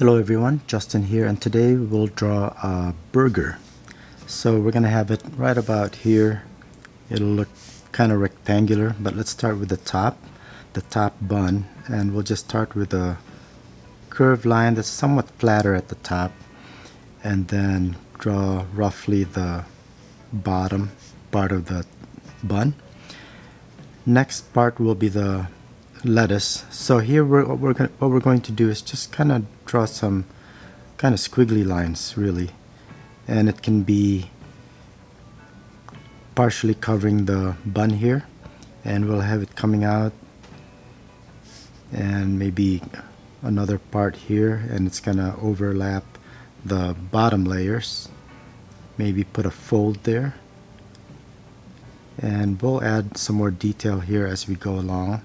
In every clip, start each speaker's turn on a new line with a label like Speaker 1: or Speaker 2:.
Speaker 1: Hello everyone, Justin here, and today we'll draw a burger. So we're gonna have it right about here. It'll look kind of rectangular, but let's start with the top bun, and we'll just start with a curved line that's somewhat flatter at the top, and then draw roughly the bottom part of the bun. Next part will be the lettuce. So here what we're going to do is just kind of draw some kind of squiggly lines, really, and it can be partially covering the bun here, and we'll have it coming out, and maybe another part here, and it's gonna overlap the bottom layers. Maybe put a fold there, and we'll add some more detail here as we go along.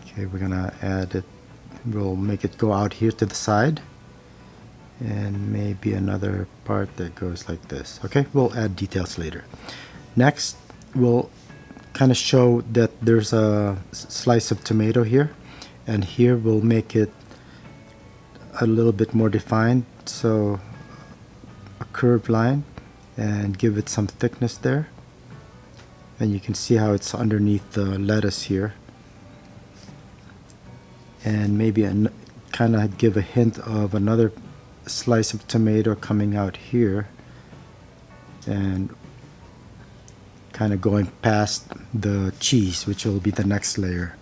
Speaker 1: Okay, we're gonna add it, we'll make it go out here to the side, and maybe another part that goes like this. Okay, we'll add details later. Next, we'll kind of show that there's a slice of tomato here, and here we'll make it a little bit more defined, so a curved line, and give it some thickness there, and you can see how it's underneath the lettuce here, and maybe kind of give a hint of another slice of tomato coming out here and kind of going past the cheese, which will be the next layer.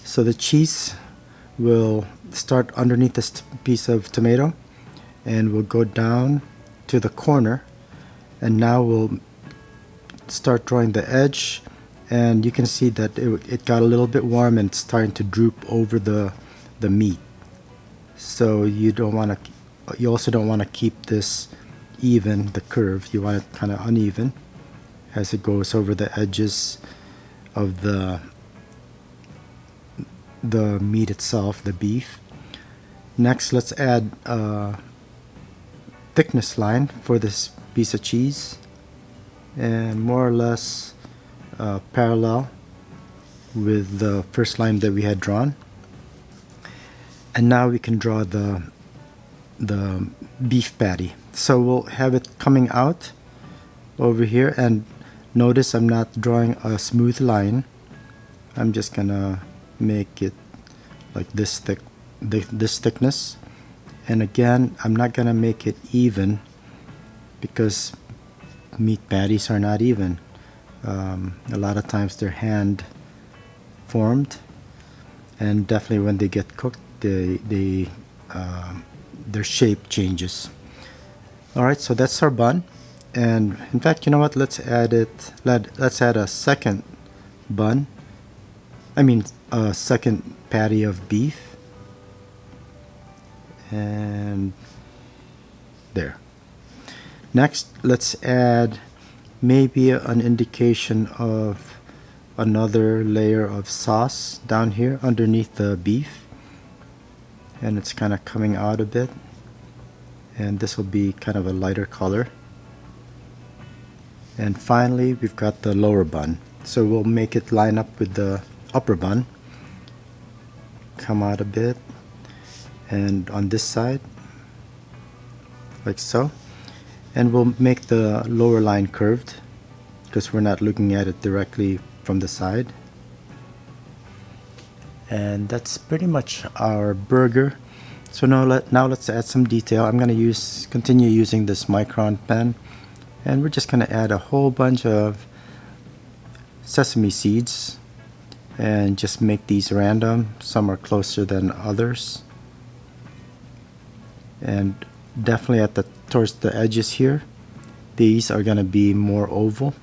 Speaker 1: So the cheese will start underneath this piece of tomato, and we'll go down to the corner, and now we'll start drawing the edge, and you can see that it got a little bit warm and it's starting to droop over the meat. So you also don't want to keep this even, the curve. You want it kind of uneven as it goes over the edges of the meat itself, the beef. Next, let's add a thickness line for this piece of cheese, and more or less parallel with the first line that we had drawn. And now we can draw the beef patty. So we'll have it coming out over here, and notice I'm not drawing a smooth line. I'm just gonna make it like this thickness, and again I'm not gonna make it even because meat patties are not even. A lot of times they're hand formed, and definitely when they get cooked, their shape changes. Alright, so that's our bun, and in fact, you know what, let's add a second bun, a second patty of beef, and there. Next, let's add maybe an indication of another layer of sauce down here underneath the beef, and it's kind of coming out a bit, and this will be kind of a lighter color. And finally, we've got the lower bun, so we'll make it line up with the upper bun, come out a bit, and on this side like so, and we'll make the lower line curved because we're not looking at it directly from the side. And that's pretty much our burger. So now let's add some detail. I'm going to continue using this Micron pen, and we're just going to add a whole bunch of sesame seeds and just make these random. Some are closer than others, and definitely towards the edges here, these are going to be more oval,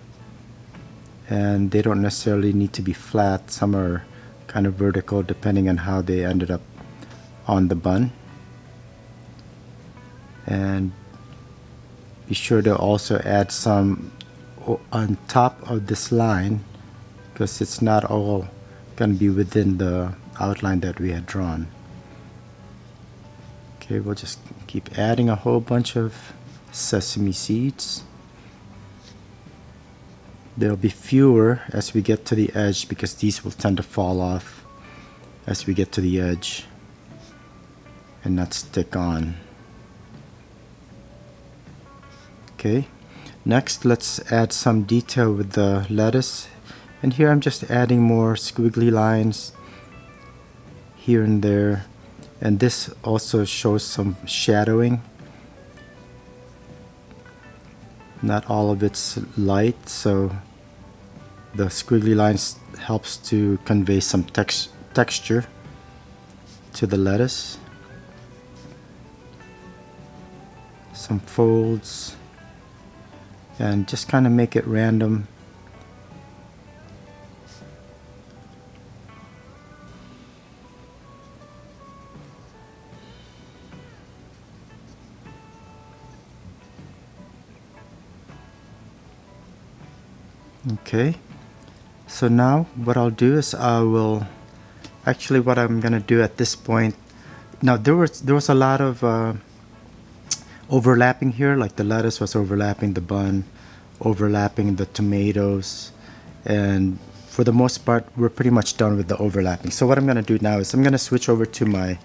Speaker 1: and they don't necessarily need to be flat. Some are kind of vertical depending on how they ended up on the bun. And be sure to also add some on top of this line, because it's not all going to be within the outline that we had drawn. Okay, we'll just keep adding a whole bunch of sesame seeds. There'll be fewer as we get to the edge because these will tend to fall off as we get to the edge. and not stick on. Okay, next let's add some detail with the lettuce, and here I'm just adding more squiggly lines here and there, and this also shows some shadowing. Not all of it's light, so the squiggly lines helps to convey some texture to the lettuce. Some folds, and just kind of make it random. Okay, so now what I'll do is I will actually what I'm gonna do at this point. Now there was a lot of overlapping here, like the lettuce was overlapping the bun, overlapping the tomatoes, and for the most part we're pretty much done with the overlapping. So what I'm gonna do now is I'm gonna switch over to my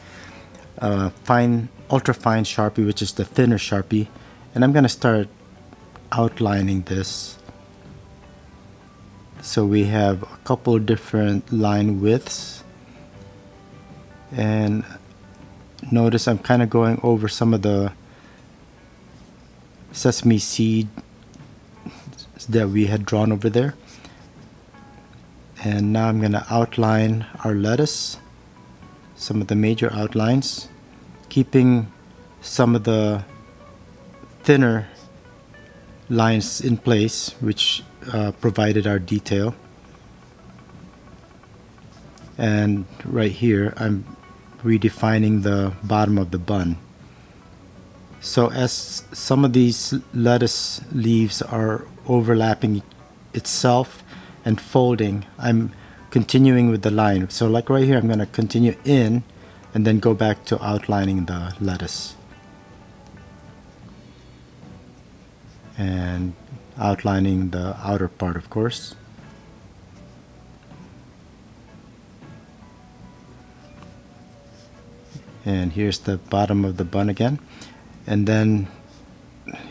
Speaker 1: ultra fine Sharpie, which is the thinner Sharpie, and I'm gonna start outlining this. So we have a couple different line widths, and notice I'm kind of going over some of the sesame seed that we had drawn over there. And now I'm going to outline our lettuce, some of the major outlines, keeping some of the thinner lines in place, which provided our detail. And right here I'm redefining the bottom of the bun. So as some of these lettuce leaves are overlapping itself and folding, I'm continuing with the line. So like right here, I'm going to continue in and then go back to outlining the lettuce and outlining the outer part, of course. And here's the bottom of the bun again, and then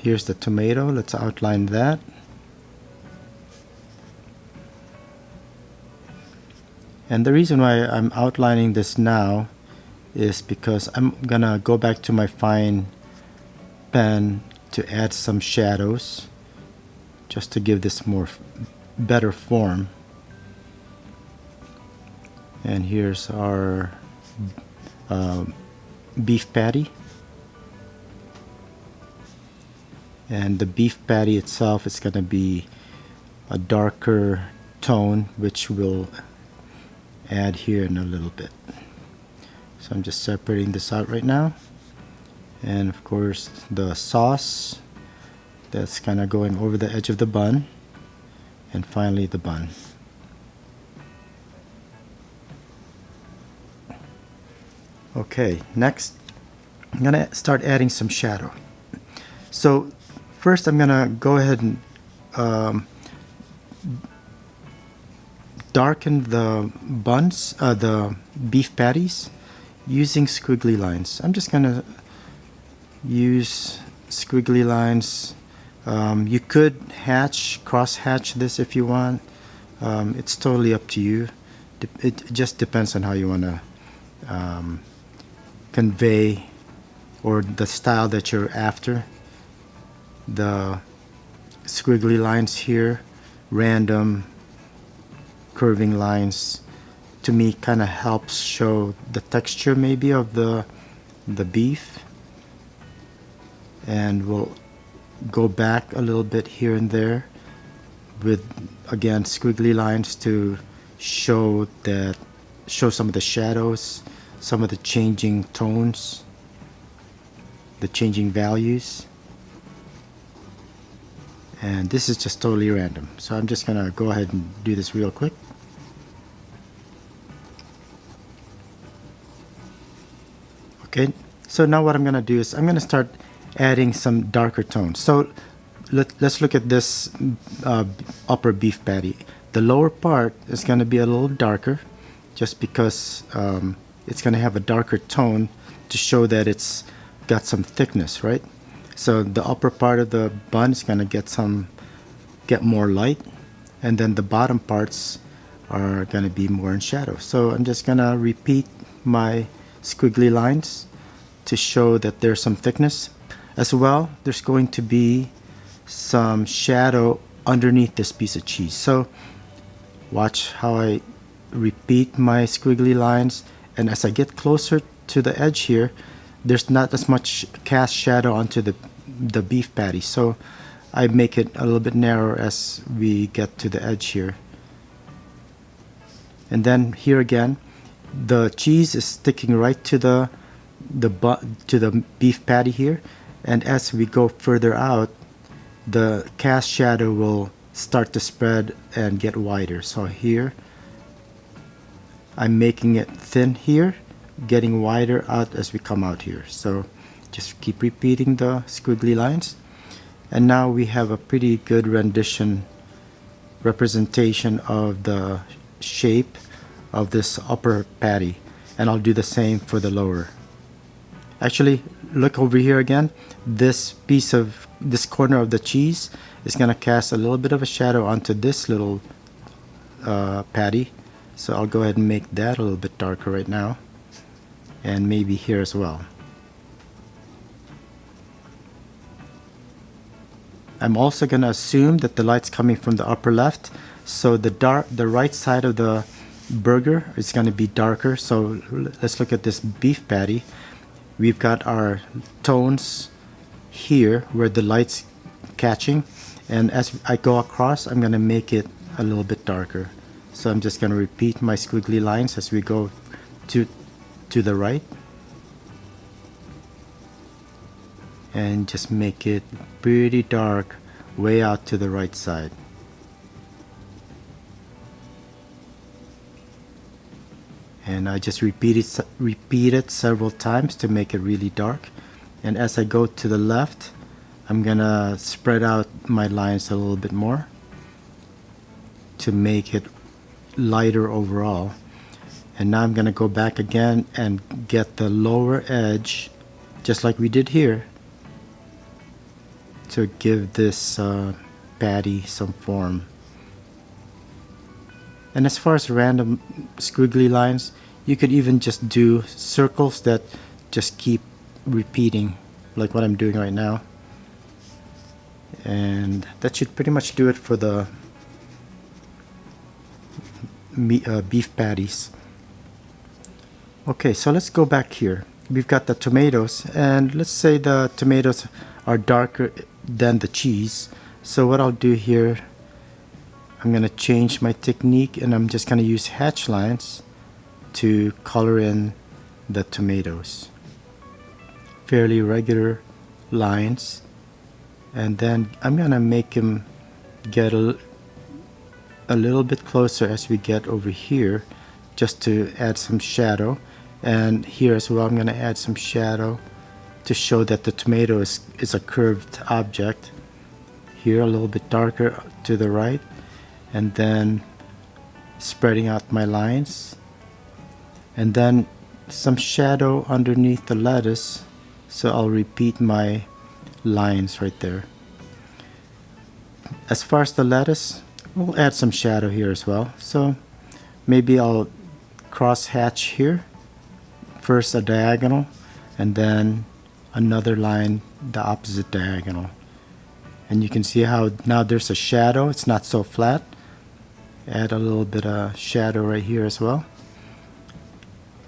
Speaker 1: here's the tomato. Let's outline that. And the reason why I'm outlining this now is because I'm gonna go back to my fine pen to add some shadows just to give this better form. And here's our beef patty, and the beef patty itself is going to be a darker tone, which we'll add here in a little bit. So I'm just separating this out right now, and of course the sauce that's kind of going over the edge of the bun, and finally the bun. Okay, next I'm gonna start adding some shadow. So first I'm gonna go ahead and darken the buns, the beef patties, using squiggly lines. I'm just gonna use squiggly lines. You could cross hatch this if you want. It's totally up to you. It just depends on how you want to convey, or the style that you're after. The squiggly lines here, random curving lines, to me kind of helps show the texture maybe of the beef. And we'll go back a little bit here and there with, again, squiggly lines to show some of the shadows, some of the changing tones, the changing values. And this is just totally random, so I'm just gonna go ahead and do this real quick. Okay, so now what I'm gonna do is I'm gonna start adding some darker tones. So let's look at this upper beef patty. The lower part is gonna be a little darker, just because it's going to have a darker tone to show that it's got some thickness, right? So the upper part of the bun is gonna get more light, and then the bottom parts are gonna be more in shadow. So I'm just gonna repeat my squiggly lines to show that there's some thickness. As well, there's going to be some shadow underneath this piece of cheese. So watch how I repeat my squiggly lines, and as I get closer to the edge here, there's not as much cast shadow onto the beef patty. So I make it a little bit narrower as we get to the edge here. And then here again, the cheese is sticking right to the beef patty here, and as we go further out, the cast shadow will start to spread and get wider. So here I'm making it thin here, getting wider out as we come out here. So just keep repeating the squiggly lines, and now we have a pretty good representation of the shape of this upper patty, and I'll do the same for the lower. Actually, look over here again. This corner of the cheese is gonna cast a little bit of a shadow onto this little patty. So I'll go ahead and make that a little bit darker right now, and maybe here as well. I'm also gonna assume that the light's coming from the upper left, so the right side of the burger is gonna be darker. So let's look at this beef patty. We've got our tones here where the light's catching, and as I go across, I'm gonna make it a little bit darker. So I'm just gonna repeat my squiggly lines as we go to the right, and just make it pretty dark way out to the right side. And I just repeat it several times to make it really dark. And as I go to the left, I'm gonna spread out my lines a little bit more to make it lighter overall. And now I'm gonna go back again and get the lower edge, just like we did here, to give this patty some form. And as far as random squiggly lines, you could even just do circles that just keep repeating, like what I'm doing right now. And that should pretty much do it for the beef patties. Okay, so let's go back here. We've got the tomatoes, and let's say the tomatoes are darker than the cheese. So what I'll do here, I'm gonna change my technique, and I'm just gonna use hatch lines to color in the tomatoes. Fairly regular lines, and then I'm gonna make them get a little bit closer as we get over here, just to add some shadow. And here as well, I'm gonna add some shadow to show that the tomato is a curved object. Here a little bit darker to the right, and then spreading out my lines, and then some shadow underneath the lettuce, so I'll repeat my lines right there. As far as the lettuce, we'll add some shadow here as well, so maybe I'll cross hatch here, first a diagonal and then another line the opposite diagonal. And you can see how now there's a shadow, it's not so flat. Add a little bit of shadow right here as well,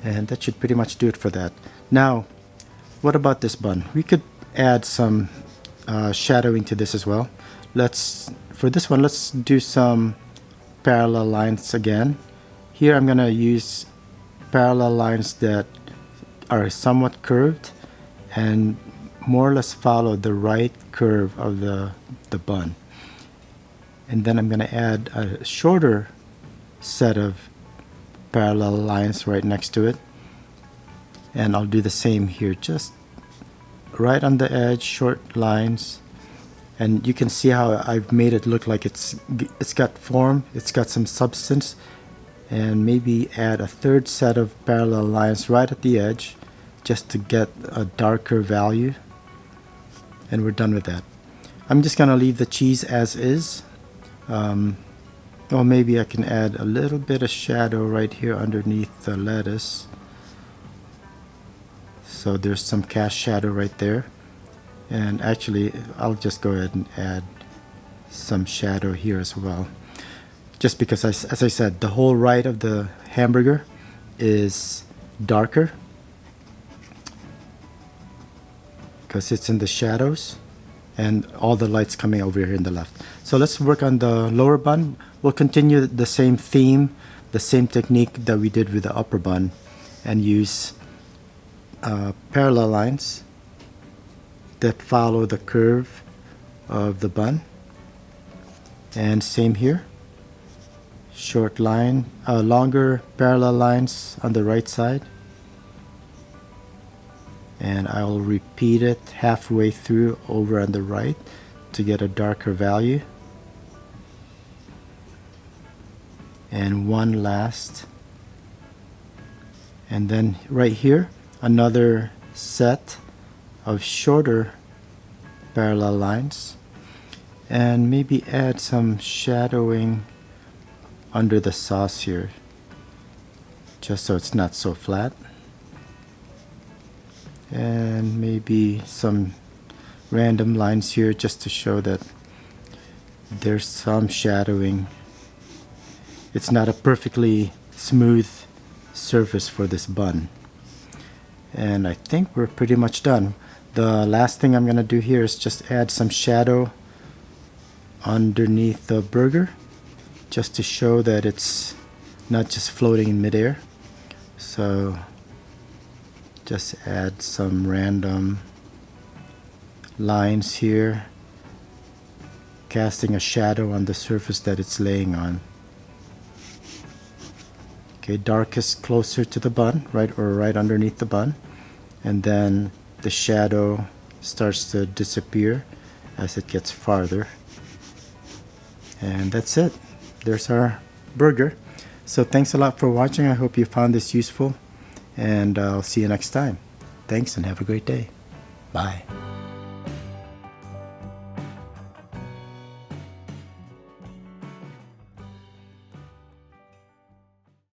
Speaker 1: and that should pretty much do it for that. Now what about this bun? We could add some shadowing to this as well. For this one, let's do some parallel lines again. Here I'm gonna use parallel lines that are somewhat curved and more or less follow the right curve of the bun. And then I'm going to add a shorter set of parallel lines right next to it. And I'll do the same here, just right on the edge, short lines. And you can see how I've made it look like it's got form, it's got some substance. And maybe add a third set of parallel lines right at the edge, just to get a darker value, and we're done with that. I'm just gonna leave the cheese as is. Or maybe I can add a little bit of shadow right here underneath the lettuce. So there's some cast shadow right there. And actually, I'll just go ahead and add some shadow here as well. Just because, as I said, the whole right of the hamburger is darker because it's in the shadows, and all the lights coming over here in the left. So let's work on the lower bun. We'll continue the same theme, the same technique that we did with the upper bun, and use parallel lines that follow the curve of the bun. And same here, short line, longer parallel lines on the right side, and I will repeat it halfway through over on the right to get a darker value. And one last, and then right here another set of shorter parallel lines, and maybe add some shadowing under the sauce here just so it's not so flat, and maybe some random lines here just to show that there's some shadowing. It's not a perfectly smooth surface for this bun. And I think we're pretty much done. The last thing I'm gonna do here is just add some shadow underneath the burger, just to show that it's not just floating in midair. So just add some random lines here, casting a shadow on the surface that it's laying on. Okay, darkest closer to the bun, right underneath the bun, and then the shadow starts to disappear as it gets farther. And that's it. There's our burger. So thanks a lot for watching. I hope you found this useful, and I'll see you next time. Thanks, and have a great day. Bye.